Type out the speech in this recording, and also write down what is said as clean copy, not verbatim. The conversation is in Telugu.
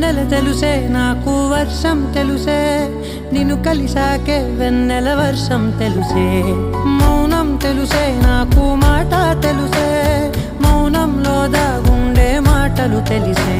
వెన్నెల తెలుసే నాకు వర్షం తెలుసే నిన్ను కలిసాకే వెన్నెల వర్షం తెలుసే మౌనం తెలుసే నాకు మాట తెలుసే మౌనంలో దాగుండే మాటలు తెలిసే